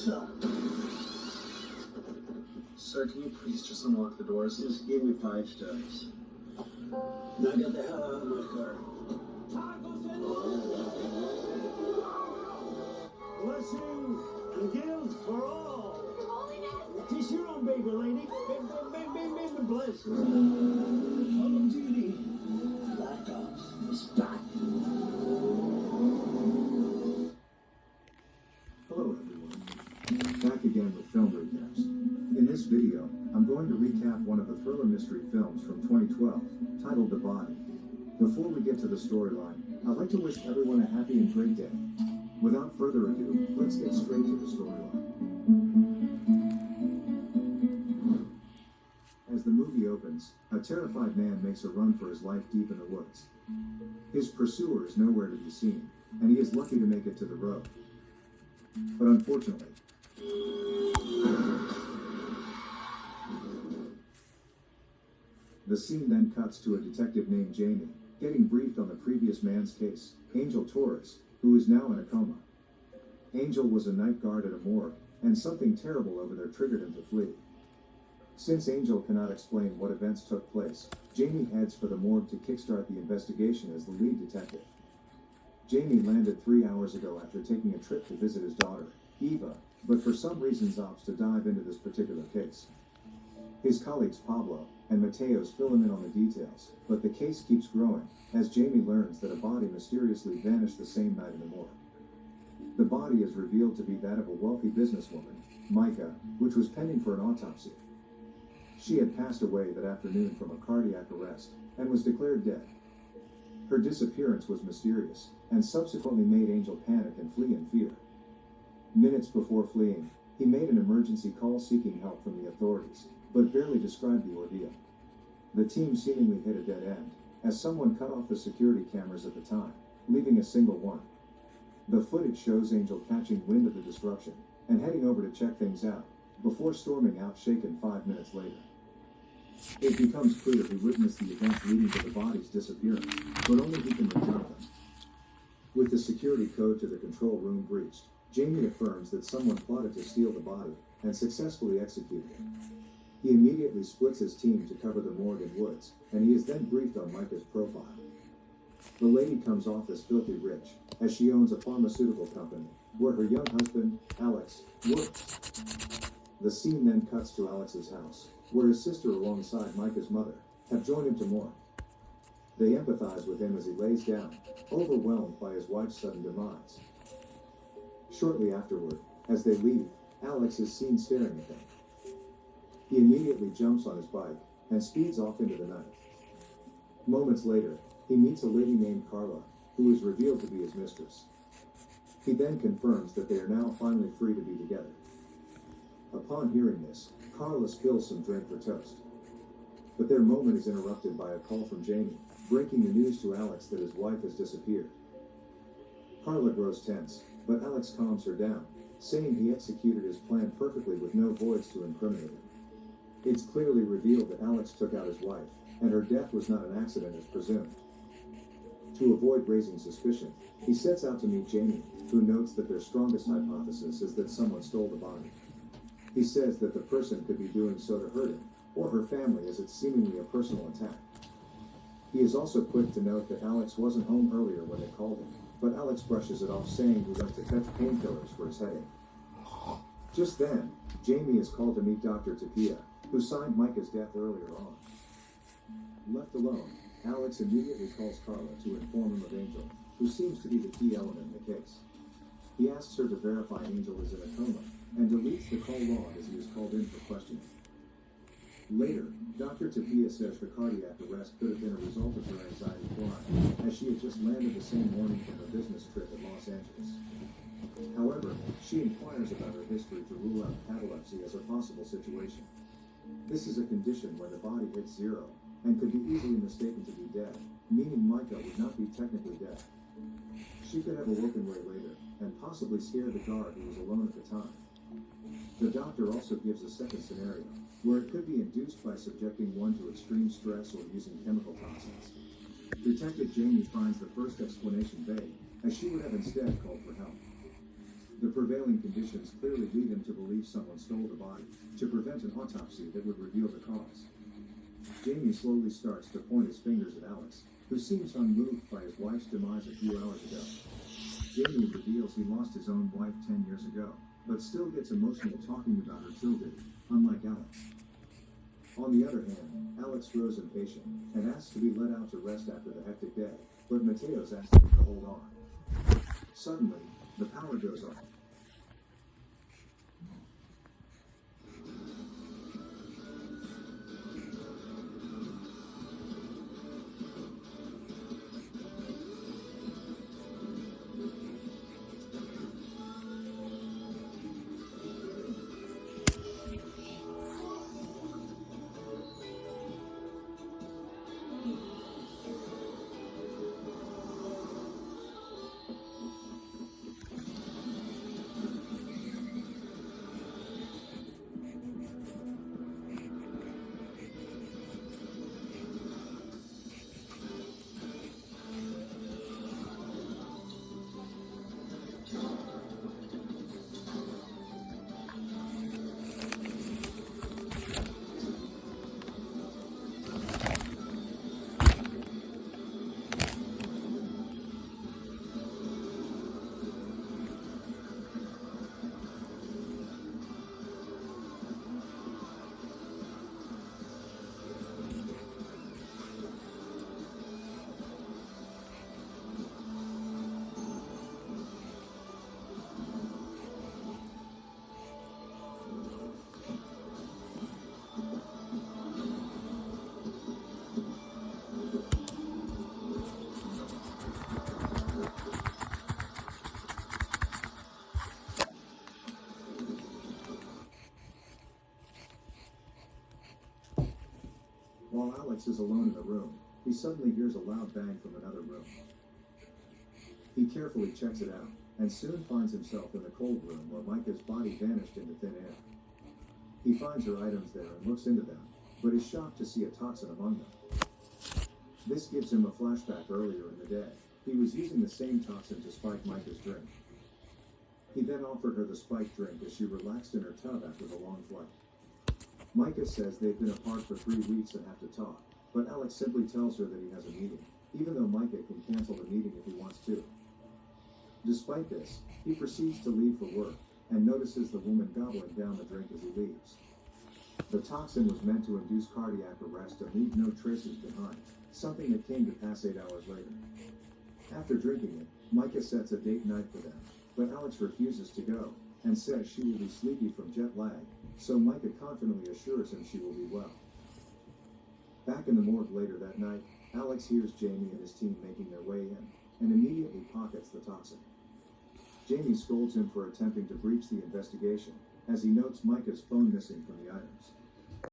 cell. Sir, can you please just unlock the doors? Just give me 5 stars. Now get the hell out of my car. Blessings and gifts for all. Kiss your own baby, lady. Baby, bless. Call of Duty. Black Ops is back. Hello everyone, back again with Film Recaps. In this video, I'm going to recap one of the thriller mystery films from 2012, titled The Body. Before we get to the storyline, I'd like to wish everyone a happy and great day. Without further ado, let's get straight to the storyline. As the movie opens, a terrified man makes a run for his life deep in the woods. His pursuer is nowhere to be seen, and he is lucky to make it to the road. But unfortunately, the scene then cuts to a detective named Jamie, getting briefed on the previous man's case, Angel Torres, who is now in a coma. Angel was a night guard at a morgue, and something terrible over there triggered him to flee. Since Angel cannot explain what events took place, Jamie heads for the morgue to kickstart the investigation as the lead detective. Jamie landed 3 hours ago after taking a trip to visit his daughter, Eva, but for some reason opts to dive into this particular case. His colleagues Pablo and Mateos fill him in on the details, but the case keeps growing as Jamie learns that a body mysteriously vanished the same night in the morgue. The body is revealed to be that of a wealthy businesswoman, Micah, which was pending for an autopsy. She had passed away that afternoon from a cardiac arrest and was declared dead. Her disappearance was mysterious and subsequently made Angel panic and flee in fear. Minutes before fleeing, he made an emergency call seeking help from the authorities, but barely described the ordeal. The team seemingly hit a dead end, as someone cut off the security cameras at the time, leaving a single one. The footage shows Angel catching wind of the disruption and heading over to check things out, before storming out shaken 5 minutes later. It becomes clear he witnessed the events leading to the body's disappearance, but only he can recount them. With the security code to the control room breached, Jamie affirms that someone plotted to steal the body and successfully executed it. He immediately splits his team to cover the morgue and woods, and he is then briefed on Micah's profile. The lady comes off as filthy rich, as she owns a pharmaceutical company, where her young husband, Alex, works. The scene then cuts to Alex's house, where his sister alongside Micah's mother have joined him to mourn. They empathize with him as he lays down, overwhelmed by his wife's sudden demise. Shortly afterward, as they leave, Alex is seen staring at them. He immediately jumps on his bike and speeds off into the night. Moments later, he meets a lady named Carla, who is revealed to be his mistress. He then confirms that they are now finally free to be together. Upon hearing this, Carla spills some drink for toast. But their moment is interrupted by a call from Jamie, breaking the news to Alex that his wife has disappeared. Carla grows tense, but Alex calms her down, saying he executed his plan perfectly with no voids to incriminate him. It's clearly revealed that Alex took out his wife, and her death was not an accident as presumed. To avoid raising suspicion, he sets out to meet Jamie, who notes that their strongest hypothesis is that someone stole the body. He says that the person could be doing so to hurt him, or her family, as it's seemingly a personal attack. He is also quick to note that Alex wasn't home earlier when they called him, but Alex brushes it off, saying he went to fetch painkillers for his headache. Just then, Jamie is called to meet Dr. Tapia, who signed Micah's death earlier on. Left alone, Alex immediately calls Carla to inform him of Angel, who seems to be the key element in the case. He asks her to verify Angel is in a coma, and deletes the call log as he is called in for questioning. Later, Dr. Tapia says the cardiac arrest could have been a result of her anxiety flying, as she had just landed the same morning from her business trip in Los Angeles. However, she inquires about her history to rule out catalepsy as a possible situation. This is a condition where the body hits zero, and could be easily mistaken to be dead, meaning Micah would not be technically dead. She could have awoken way later, and possibly scared the guard who was alone at the time. The doctor also gives a second scenario, where it could be induced by subjecting one to extreme stress or using chemical toxins. Detective Jamie finds the first explanation vague, as she would have instead called for help. The prevailing conditions clearly lead him to believe someone stole the body, to prevent an autopsy that would reveal the cause. Jamie slowly starts to point his fingers at Alex, who seems unmoved by his wife's demise a few hours ago. Jamie reveals he lost his own wife 10 years ago, but still gets emotional talking about her till date, unlike Alex. On the other hand, Alex grows impatient and asks to be let out to rest after the hectic day, but Mateos asks him to hold on. Suddenly, the power goes off. While Alex is alone in the room, he suddenly hears a loud bang from another room. He carefully checks it out, and soon finds himself in the cold room where Micah's body vanished into thin air. He finds her items there and looks into them, but is shocked to see a toxin among them. This gives him a flashback earlier in the day. He was using the same toxin to spike Micah's drink. He then offered her the spiked drink as she relaxed in her tub after the long flight. Micah says they've been apart for 3 weeks and have to talk, but Alex simply tells her that he has a meeting, even though Micah can cancel the meeting if he wants to. Despite this, he proceeds to leave for work, and notices the woman gobbling down the drink as he leaves. The toxin was meant to induce cardiac arrest and leave no traces behind, something that came to pass 8 hours later. After drinking it, Micah sets a date night for them, but Alex refuses to go, and says she will be sleepy from jet lag, so Micah confidently assures him she will be well. Back in the morgue later that night, Alex hears Jamie and his team making their way in, and immediately pockets the toxin. Jamie scolds him for attempting to breach the investigation, as he notes Micah's phone missing from the items.